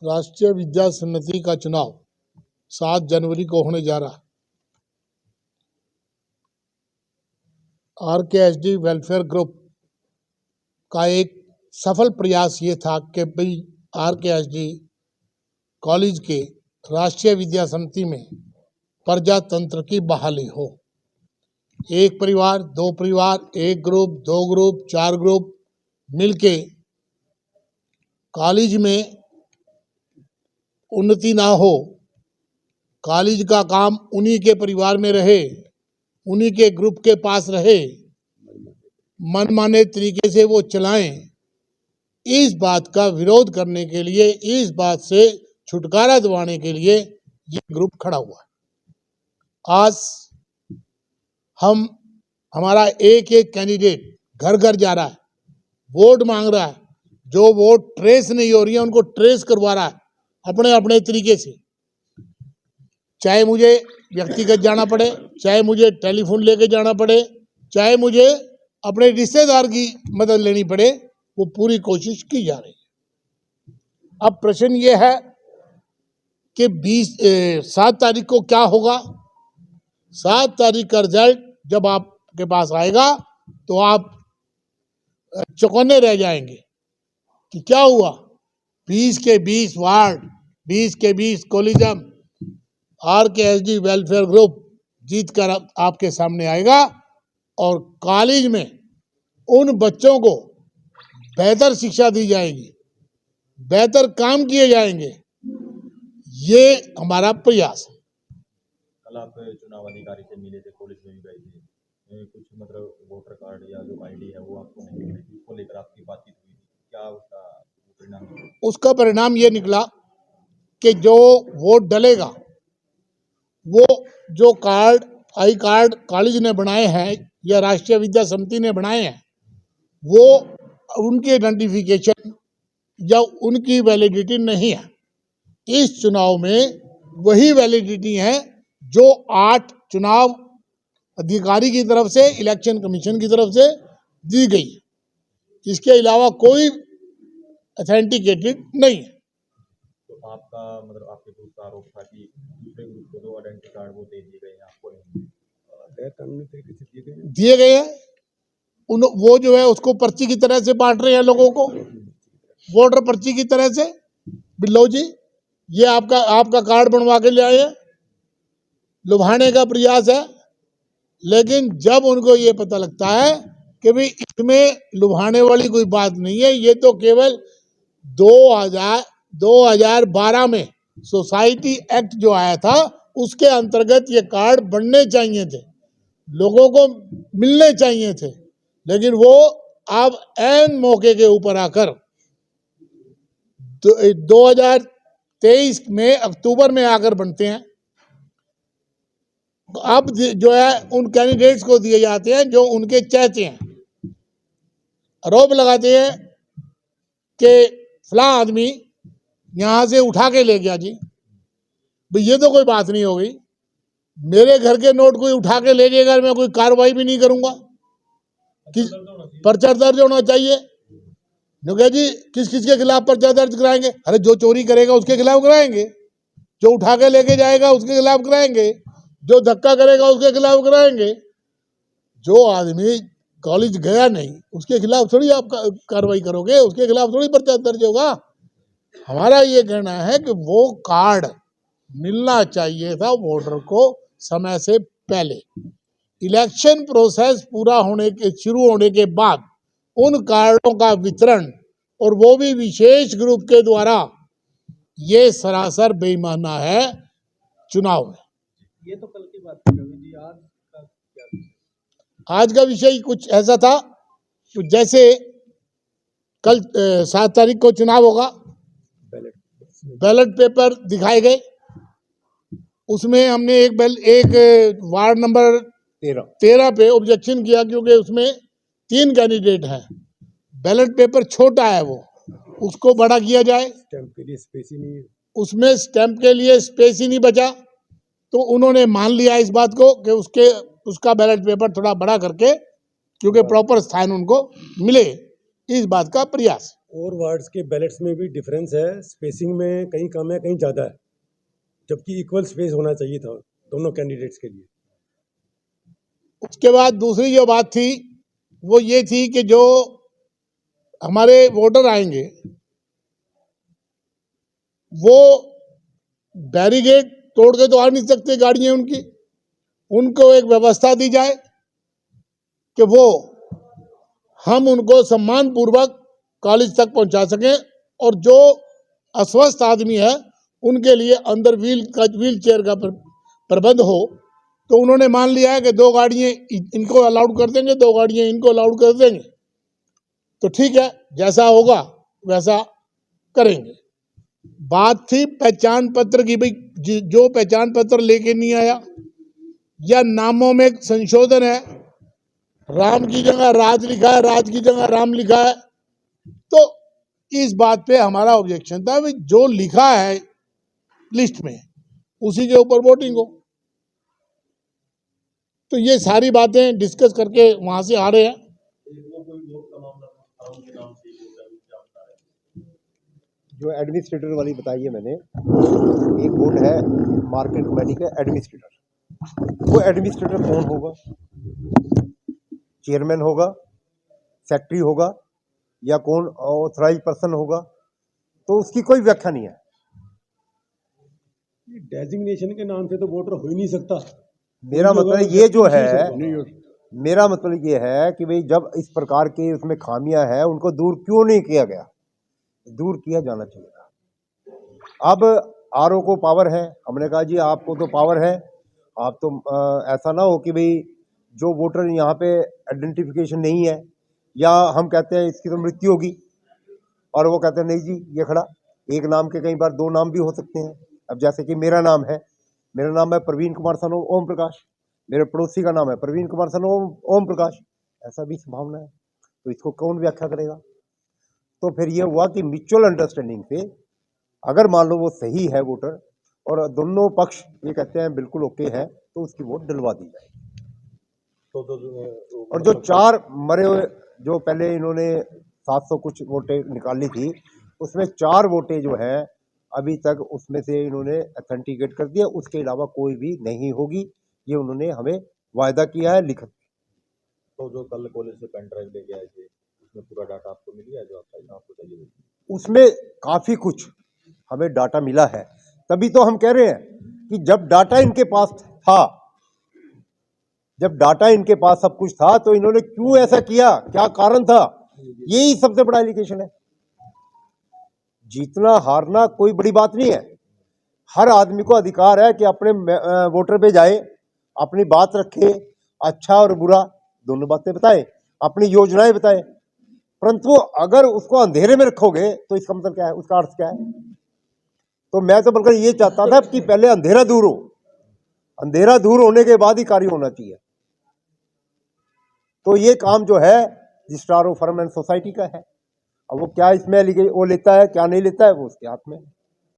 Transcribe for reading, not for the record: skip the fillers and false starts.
राष्ट्रीय विद्या समिति का चुनाव 7 जनवरी को होने जा रहा है। RKSD वेलफेयर ग्रुप का एक सफल प्रयास ये था कि भाई RKSD कॉलेज के राष्ट्रीय विद्या समिति में प्रजातंत्र की बहाली हो। एक परिवार, दो परिवार, एक ग्रुप, दो ग्रुप, 4 ग्रुप मिलके कॉलेज में उन्नति ना हो, कॉलेज का काम उन्हीं के परिवार में रहे, उन्हीं के ग्रुप के पास रहे, मनमाने तरीके से वो चलाएं, इस बात का विरोध करने के लिए, इस बात से छुटकारा दिलाने के लिए ये ग्रुप खड़ा हुआ है। आज हमारा एक एक कैंडिडेट घर घर जा रहा है, वोट मांग रहा है। जो वोट ट्रेस नहीं हो रही है उनको ट्रेस करवा रहा है अपने अपने तरीके से। चाहे मुझे व्यक्तिगत जाना पड़े, चाहे मुझे टेलीफोन लेके जाना पड़े, चाहे मुझे अपने रिश्तेदार की मदद लेनी पड़े, वो पूरी कोशिश की जा रही है। अब प्रश्न ये है कि 7 तारीख को क्या होगा। 7 तारीख का रिजल्ट जब आपके पास आएगा तो आप चौकन्ने रह जाएंगे कि क्या हुआ। 20 के 20 वार्ड, 20 के 20 कोलिजम RKSD वेलफेयर ग्रुप जीत कर आपके सामने आएगा और कॉलेज में उन बच्चों को बेहतर शिक्षा दी जाएगी, बेहतर काम किए जाएंगे। ये हमारा प्रयास है। कल आप चुनाव अधिकारी से मिले थे, कॉलेज में भी गए थे, कुछ मतलब वोटर कार्ड या जो ID है वो आपको नहीं मिली थी, उसको लेकर आपकी बातचीत हुई थी, क्या उसका परिणाम निकला? उसका परिणाम ये निकला कि जो वोट डलेगा वो जो आई कार्ड कॉलेज ने बनाए हैं या राष्ट्रीय विद्या समिति ने बनाए हैं, वो उनके आइडेंटिफिकेशन या उनकी वैलिडिटी नहीं है। इस चुनाव में वही वैलिडिटी है जो 8 चुनाव अधिकारी की तरफ से, इलेक्शन कमीशन की तरफ से दी गई है। इसके अलावा कोई ऑथेंटिकेटेड नहीं है। तो आपका मतलब आपके ग्रुप का आरोप था कि दूसरे ग्रुप को 2 आइडेंटिटी कार्ड वो दे दिए गए हैं, आपको नहीं दिए गए हैं। वो जो है उसको पर्ची की तरह से बांट रहे हैं लोगों को, वोटर पर्ची की तरह से। बिल्लो जी, ये आपका कार्ड बनवा के ले आए, लुभाने का प्रयास है। लेकिन जब उनको ये पता लगता है कि भाई इसमें लुभाने वाली कोई बात नहीं है, ये तो केवल 2012 में सोसाइटी एक्ट जो आया था उसके अंतर्गत ये कार्ड बनने चाहिए थे, लोगों को मिलने चाहिए थे, लेकिन वो अब ऐन मौके के ऊपर आकर 2023 में अक्टूबर में आकर बनते हैं। अब जो है उन कैंडिडेट्स को दिए जाते हैं जो उनके चाहते हैं। आरोप लगाते हैं कि फलां आदमी यहां से उठा के ले गया जी। भाई ये तो कोई बात नहीं हो गई। मेरे घर के नोट कोई उठा के ले जाएगा, मैं कोई कार्रवाई भी नहीं करूंगा। पर्चा दर्ज होना चाहिए। जो कह जी किस किस के खिलाफ पर्चा दर्ज कराएंगे? अरे जो चोरी करेगा उसके खिलाफ कराएंगे, जो उठा के लेके जाएगा उसके खिलाफ कराएंगे, जो धक्का करेगा उसके खिलाफ कराएंगे। जो आदमी कॉलेज गया नहीं उसके खिलाफ थोड़ी आप कार्रवाई करोगे, उसके खिलाफ थोड़ी पर्चा दर्ज होगा। हमारा ये कहना है कि वो कार्ड मिलना चाहिए था वोटर को समय से पहले। इलेक्शन प्रोसेस पूरा होने के शुरू होने के बाद उन कार्डों का वितरण, और वो भी विशेष ग्रुप के द्वारा, ये सरासर बेईमाना है चुनाव में। ये तो कल की बात है जी, आज का विषय कुछ ऐसा था कि जैसे कल 7 तारीख को चुनाव होगा, बैलेट पेपर दिखाए गए। उसमें हमने एक वार्ड नंबर 13 पे ऑब्जेक्शन किया क्योंकि उसमें 3 कैंडिडेट हैं। बैलेट पेपर छोटा है, वो उसको बड़ा किया जाए। स्टैंप के लिए स्पेस ही नहीं है, उसमें स्टैंप के लिए स्पेस ही नहीं बचा, तो उन्होंने मान लिया इस बात को कि उसका बैलेट पेपर थोड़ा बड़ा करके, क्योंकि प्रॉपर स्थान उनको मिले, इस बात का प्रयास। और वार्ड्स के बैलेट्स में भी डिफरेंस है, स्पेसिंग में कहीं कम है कहीं ज़्यादा है, जबकि इक्वल स्पेस होना चाहिए था दोनों कैंडिडेट्स के लिए। उसके बाद दूसरी जो बात थी वो ये थी कि जो हमारे वोटर आएंगे वो बैरिकेड तोड़ के तो आ नहीं सकते, गाड़ियां उनकी, उनको एक व्यवस्था दी जाए कि वो हम उनको सम्मान पूर्वक कॉलेज तक पहुंचा सकें, और जो अस्वस्थ आदमी है उनके लिए अंदर व्हील चेयर का प्रबंध हो। तो उन्होंने मान लिया है कि 2 गाड़ियां इनको अलाउड कर देंगे, 2 गाड़ियां इनको अलाउड कर देंगे। तो ठीक है, जैसा होगा वैसा करेंगे। बात थी पहचान पत्र की, भाई जो पहचान पत्र लेके नहीं आया या नामों में संशोधन है, राम की जगह राज लिखा है, राज की जगह राम लिखा है, तो इस बात पे हमारा ऑब्जेक्शन था। भाई जो लिखा है लिस्ट में उसी के ऊपर वोटिंग हो। तो ये सारी बातें डिस्कस करके वहां से आ रहे हैं। जो एडमिनिस्ट्रेटर वाली बताई है मैंने, एक वोट है मार्केट कमेटी का एडमिनिस्ट्रेटर। वो एडमिनिस्ट्रेटर कौन होगा? चेयरमैन होगा, सेक्रेटरी होगा, या कौन ऑथराइज पर्सन होगा? तो उसकी कोई व्याख्या नहीं है। डेजिग्नेशन के नाम से तो वोटर हो ही नहीं सकता। मेरा मतलब ये जो है, मेरा मतलब ये है कि भाई जब इस प्रकार के उसमें खामियां हैं उनको दूर क्यों नहीं किया गया? दूर किया जाना चाहिए। अब आरओ को पावर है, हमने कहा जी आपको तो पावर है, आप तो ऐसा ना हो कि भाई जो वोटर यहाँ पे आइडेंटिफिकेशन नहीं है, या हम कहते हैं इसकी तो मृत्यु होगी और वो कहते हैं नहीं जी ये खड़ा, एक नाम के कई बार 2 नाम भी हो सकते हैं। अब जैसे कि मेरा नाम है प्रवीण कुमार सन ओम प्रकाश, मेरे पड़ोसी का नाम है प्रवीण कुमार सन ओम प्रकाश, ऐसा भी संभावना है। तो इसको कौन व्याख्या करेगा? तो फिर ये हुआ कि म्यूचुअल अंडरस्टैंडिंग से अगर मान लो वो सही है वोटर और दोनों पक्ष ये कहते हैं बिल्कुल ओके है, तो उसकी वोट डलवा दी जाए। और जो 4 मरे हुए, जो पहले इन्होंने 700 कुछ वोटें निकाली थी, उसमें 4 वोटें जो है अभी तक उसमें से इन्होंने अथेंटिकेट कर दिया, उसके अलावा कोई भी नहीं होगी, ये उन्होंने हमें वायदा किया है लिखित। तो जो कल कॉलेज से पेन ड्राइव लेके आए थे उसमें पूरा डाटा आपको मिल गया जो आपको चाहिए? उसमें काफी कुछ हमें डाटा मिला है, तभी तो हम कह रहे हैं कि जब डाटा इनके पास था, जब डाटा इनके पास सब कुछ था, तो इन्होंने क्यों ऐसा किया, क्या कारण था? यही सबसे बड़ा एलिगेशन है। जीतना हारना कोई बड़ी बात नहीं है, हर आदमी को अधिकार है कि अपने वोटर पे जाए, अपनी बात रखे, अच्छा और बुरा दोनों बातें बताए, अपनी योजनाएं बताए। परंतु अगर उसको अंधेरे में रखोगे तो इसका मतलब क्या है, उसका अर्थ क्या है? तो मैं तो बल्कि ये चाहता था कि पहले अंधेरा दूर हो, अंधेरा दूर होने के बाद ही कार्य होना चाहिए। तो ये काम जो है registrar of firm and society का है। अब वो क्या इसमें वो लेता है क्या नहीं लेता है वो उसके हाथ में।